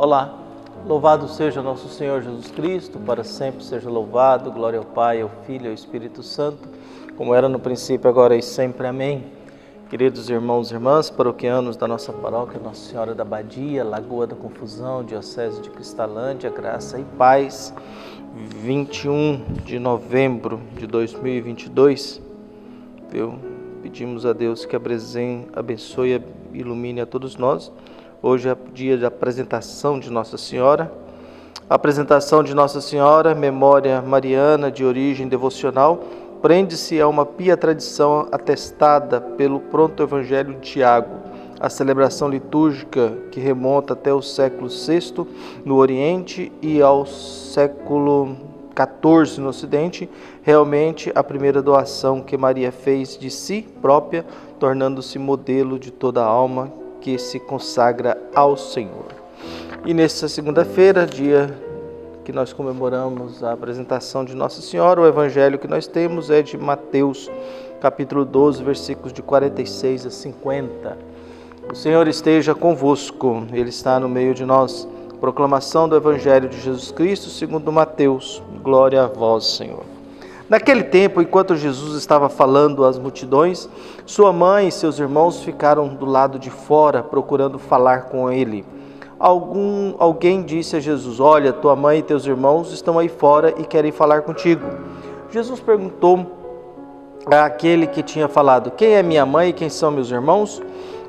Olá, louvado seja nosso Senhor Jesus Cristo, para sempre seja louvado, glória ao Pai, ao Filho e ao Espírito Santo, como era no princípio, agora e sempre. Amém. Queridos irmãos e irmãs, paroquianos da nossa paróquia Nossa Senhora da Badia, Lagoa da Confusão, Diocese de Cristalândia, graça e paz, 21 de novembro de 2022, pedimos a Deus que abençoe e ilumine a todos nós. Hoje é dia de apresentação de Nossa Senhora. A apresentação de Nossa Senhora, memória mariana de origem devocional, prende-se a uma pia tradição atestada pelo pronto Evangelho de Tiago. A celebração litúrgica que remonta até o século VI no Oriente e ao século XIV no Ocidente, realmente a primeira doação que Maria fez de si própria, tornando-se modelo de toda a alma que se consagra ao Senhor. E nesta segunda-feira, dia que nós comemoramos a apresentação de Nossa Senhora, o evangelho que nós temos é de Mateus, capítulo 12, versículos de 46 a 50. O Senhor esteja convosco, Ele está no meio de nós. Proclamação do evangelho de Jesus Cristo segundo Mateus. Glória a vós, Senhor. Naquele tempo, enquanto Jesus estava falando às multidões, sua mãe e seus irmãos ficaram do lado de fora, procurando falar com ele. Alguém disse a Jesus: olha, tua mãe e teus irmãos estão aí fora e querem falar contigo. Jesus perguntou àquele que tinha falado: quem é minha mãe e quem são meus irmãos?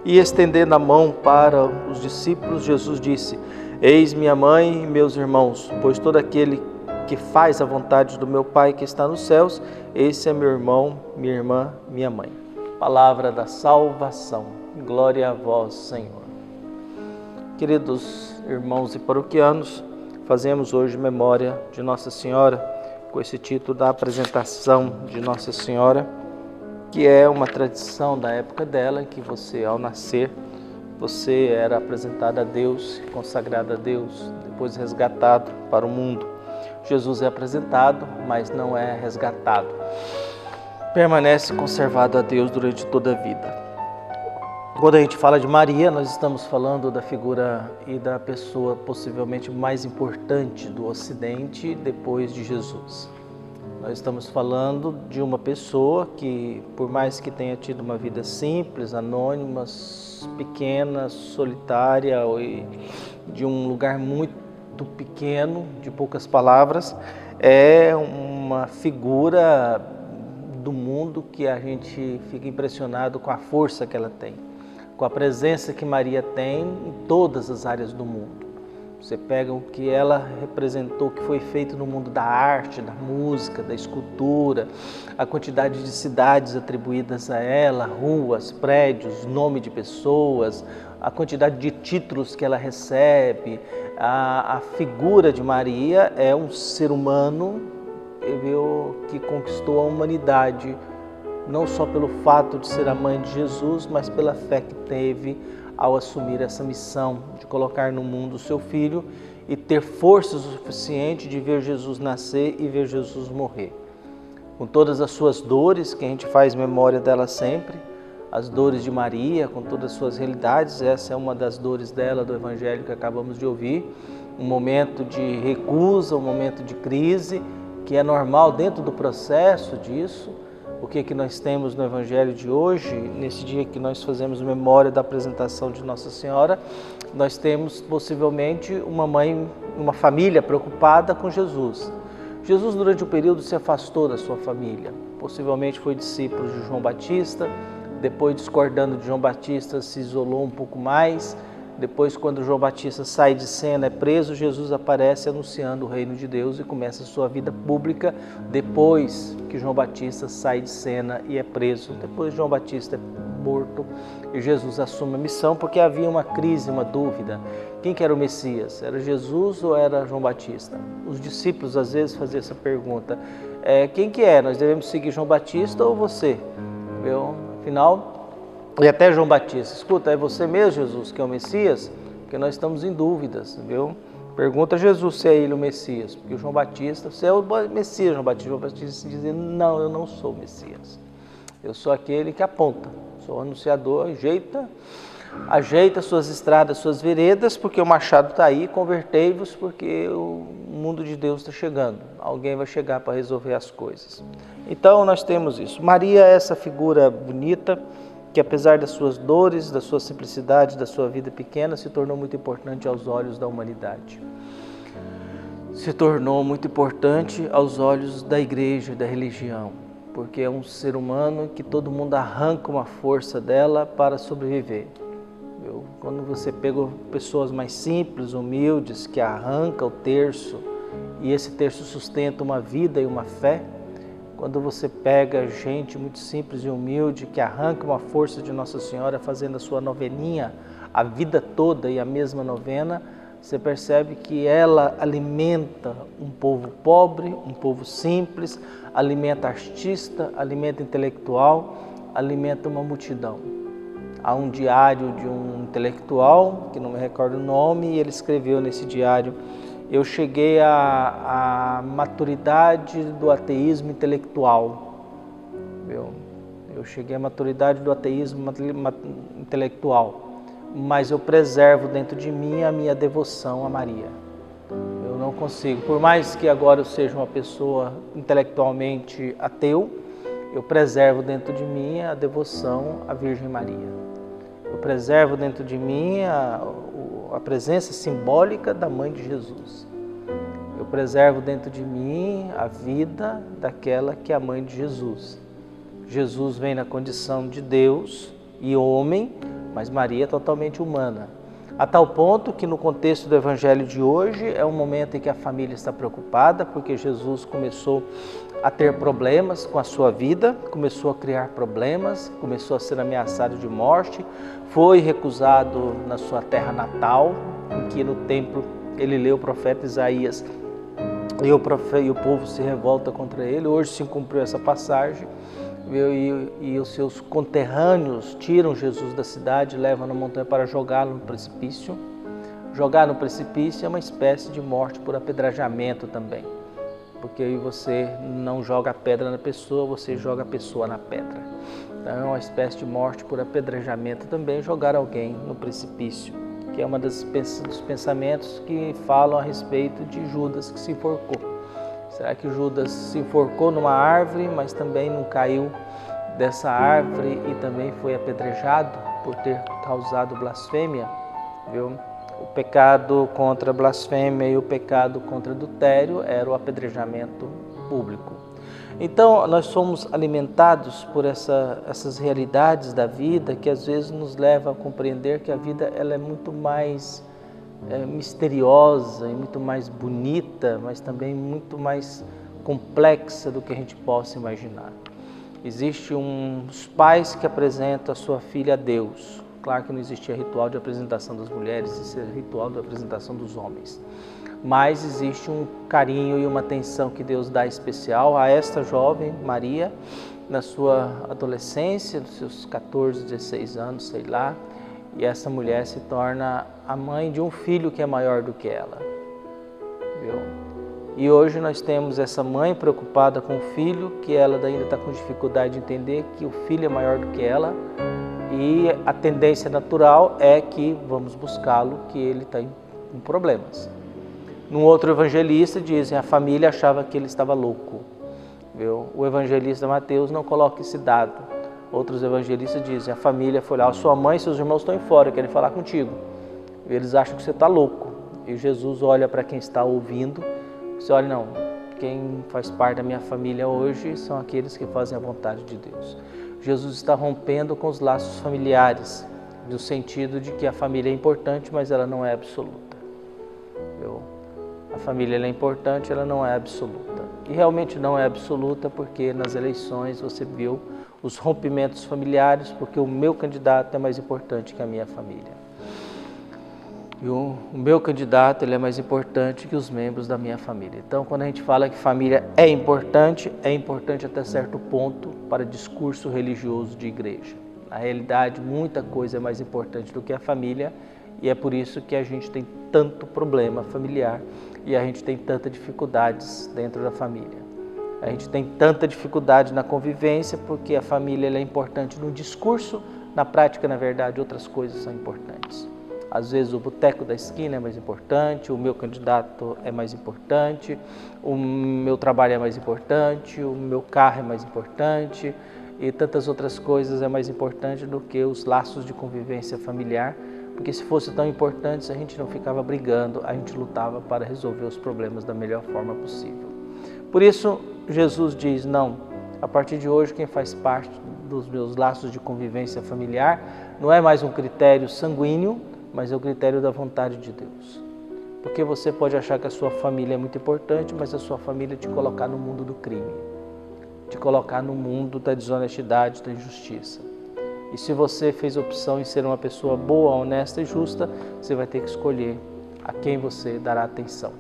E estendendo a mão para os discípulos, Jesus disse: eis minha mãe e meus irmãos, pois todo aquele que faz a vontade do meu Pai que está nos céus, esse é meu irmão, minha irmã, minha mãe. Palavra da salvação. Glória a vós, Senhor. Queridos irmãos e paroquianos, fazemos hoje memória de Nossa Senhora, com esse título da apresentação de Nossa Senhora, que é uma tradição da época dela, que você, ao nascer, você era apresentado a Deus, consagrado a Deus, depois resgatado para o mundo. Jesus é apresentado, mas não é resgatado. Permanece conservado a Deus durante toda a vida. Quando a gente fala de Maria, nós estamos falando da figura e da pessoa possivelmente mais importante do Ocidente depois de Jesus. Nós estamos falando de uma pessoa que, por mais que tenha tido uma vida simples, anônima, pequena, solitária, e de um lugar muito pequeno, de poucas palavras, é uma figura do mundo que a gente fica impressionado com a força que ela tem, com a presença que Maria tem em todas as áreas do mundo. Você pega o que ela representou, o que foi feito no mundo da arte, da música, da escultura, a quantidade de cidades atribuídas a ela, ruas, prédios, nome de pessoas, a quantidade de títulos que ela recebe. A figura de Maria é um ser humano que conquistou a humanidade, não só pelo fato de ser a mãe de Jesus, mas pela fé que teve ao assumir essa missão de colocar no mundo o seu filho e ter força suficiente de ver Jesus nascer e ver Jesus morrer. Com todas as suas dores, que a gente faz memória dela sempre, as dores de Maria, com todas as suas realidades, essa é uma das dores dela, do Evangelho que acabamos de ouvir, um momento de recusa, um momento de crise, que é normal dentro do processo disso. O que nós temos no Evangelho de hoje, nesse dia que nós fazemos memória da apresentação de Nossa Senhora, nós temos possivelmente uma mãe, uma família preocupada com Jesus. Jesus, durante o período, se afastou da sua família, possivelmente foi discípulo de João Batista, depois, discordando de João Batista, se isolou um pouco mais. Depois, quando João Batista sai de cena, é preso, Jesus aparece anunciando o reino de Deus e começa a sua vida pública depois que João Batista sai de cena e é preso. Depois João Batista é morto e Jesus assume a missão, porque havia uma crise, uma dúvida. Quem que era o Messias? Era Jesus ou era João Batista? Os discípulos às vezes faziam essa pergunta. Quem que é? Nós devemos seguir João Batista ou você? Afinal, e até João Batista, escuta, é você mesmo, Jesus, que é o Messias? Porque nós estamos em dúvidas, viu? Pergunta a Jesus se é ele o Messias, porque o João Batista, você é o Messias, João Batista dizendo, não, eu não sou o Messias. Eu sou aquele que aponta, sou o anunciador, ajeita Ajeita suas estradas, suas veredas, porque o machado está aí, convertei-vos, porque o mundo de Deus está chegando. Alguém vai chegar para resolver as coisas. Então nós temos isso. Maria é essa figura bonita, que apesar das suas dores, da sua simplicidade, da sua vida pequena, se tornou muito importante aos olhos da humanidade. Se tornou muito importante aos olhos da igreja, da religião, porque é um ser humano que todo mundo arranca uma força dela para sobreviver. Quando você pega pessoas mais simples, humildes, que arranca o terço, e esse terço sustenta uma vida e uma fé, quando você pega gente muito simples e humilde, que arranca uma força de Nossa Senhora fazendo a sua noveninha a vida toda e a mesma novena, você percebe que ela alimenta um povo pobre, um povo simples, alimenta artista, alimenta intelectual, alimenta uma multidão. Há um diário de um intelectual, que não me recordo o nome, e ele escreveu nesse diário: eu cheguei à maturidade do ateísmo intelectual. Eu cheguei à maturidade do ateísmo intelectual, mas eu preservo dentro de mim a minha devoção a Maria. Eu não consigo, por mais que agora eu seja uma pessoa intelectualmente ateu, eu preservo dentro de mim a devoção à Virgem Maria. Eu preservo dentro de mim a presença simbólica da Mãe de Jesus. Eu preservo dentro de mim a vida daquela que é a Mãe de Jesus. Jesus vem na condição de Deus e homem, mas Maria é totalmente humana. A tal ponto que no contexto do Evangelho de hoje é um momento em que a família está preocupada, porque Jesus começou a ter problemas com a sua vida, começou a criar problemas, começou a ser ameaçado de morte, foi recusado na sua terra natal, em que no templo ele lê o profeta Isaías e o povo se revolta contra ele. Hoje se cumpriu essa passagem e os seus conterrâneos tiram Jesus da cidade, levam na montanha para jogá-lo no precipício. Jogar no precipício é uma espécie de morte por apedrejamento também, porque aí você não joga a pedra na pessoa, você joga a pessoa na pedra. Então é uma espécie de morte por apedrejamento também, jogar alguém no precipício, que é uma dos pensamentos que falam a respeito de Judas que se enforcou. Será que Judas se enforcou numa árvore, mas também não caiu dessa árvore e também foi apedrejado por ter causado blasfêmia? Viu? O pecado contra a blasfêmia e o pecado contra adultério era o apedrejamento público. Então, nós somos alimentados por essas realidades da vida que às vezes nos levam a compreender que a vida ela é muito mais misteriosa e muito mais bonita, mas também muito mais complexa do que a gente possa imaginar. Existe uns pais que apresentam a sua filha a Deus. Claro que não existia ritual de apresentação das mulheres, existia ritual de apresentação dos homens. Mas existe um carinho e uma atenção que Deus dá especial a esta jovem, Maria, na sua adolescência, nos seus 14, 16 anos, sei lá, e essa mulher se torna a mãe de um filho que é maior do que ela. Viu? E hoje nós temos essa mãe preocupada com o filho, que ela ainda está com dificuldade de entender que o filho é maior do que ela, e a tendência natural é que vamos buscá-lo, que ele está com problemas. Num outro evangelista dizem, a família achava que ele estava louco. Viu? O evangelista Mateus não coloca esse dado. Outros evangelistas dizem, a família foi lá, sua mãe e seus irmãos estão fora, querem falar contigo. Eles acham que você está louco. E Jesus olha para quem está ouvindo, você olha, não, quem faz parte da minha família hoje são aqueles que fazem a vontade de Deus. Jesus está rompendo com os laços familiares, no sentido de que a família é importante, mas ela não é absoluta. Viu? A família é importante, ela não é absoluta. E realmente não é absoluta porque nas eleições você viu os rompimentos familiares, porque o meu candidato é mais importante que a minha família. E o meu candidato ele é mais importante que os membros da minha família. Então, quando a gente fala que família é importante até certo ponto para discurso religioso de igreja. Na realidade, muita coisa é mais importante do que a família e é por isso que a gente tem tanto problema familiar e a gente tem tantas dificuldades dentro da família. A gente tem tanta dificuldade na convivência porque a família ela é importante no discurso, Na prática, na verdade, outras coisas são importantes. Às vezes o boteco da esquina é mais importante, o meu candidato é mais importante, o meu trabalho é mais importante, o meu carro é mais importante e tantas outras coisas é mais importante do que os laços de convivência familiar, porque se fosse tão importante a gente não ficava brigando, a gente lutava para resolver os problemas da melhor forma possível. Por isso, Jesus diz, não, a partir de hoje quem faz parte dos meus laços de convivência familiar não é mais um critério sanguíneo, mas é o critério da vontade de Deus. Porque você pode achar que a sua família é muito importante, mas a sua família te colocar no mundo do crime, te colocar no mundo da desonestidade, da injustiça. E se você fez opção em ser uma pessoa boa, honesta e justa, você vai ter que escolher a quem você dará atenção.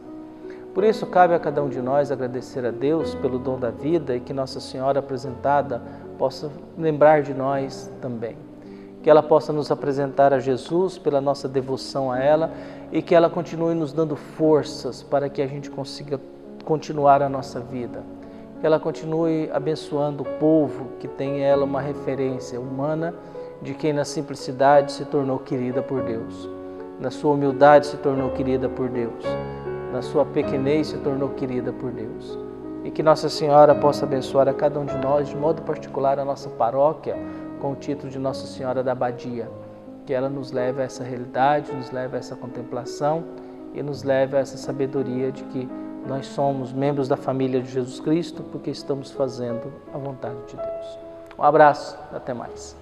Por isso, cabe a cada um de nós agradecer a Deus pelo dom da vida e que Nossa Senhora apresentada possa lembrar de nós também. Que ela possa nos apresentar a Jesus pela nossa devoção a ela e que ela continue nos dando forças para que a gente consiga continuar a nossa vida. Que ela continue abençoando o povo que tem em ela uma referência humana de quem na simplicidade se tornou querida por Deus, na sua humildade se tornou querida por Deus, na sua pequenez se tornou querida por Deus. E que Nossa Senhora possa abençoar a cada um de nós, de modo particular a nossa paróquia, com o título de Nossa Senhora da Abadia, que ela nos leve a essa realidade, nos leve a essa contemplação e nos leve a essa sabedoria de que nós somos membros da família de Jesus Cristo porque estamos fazendo a vontade de Deus. Um abraço, até mais.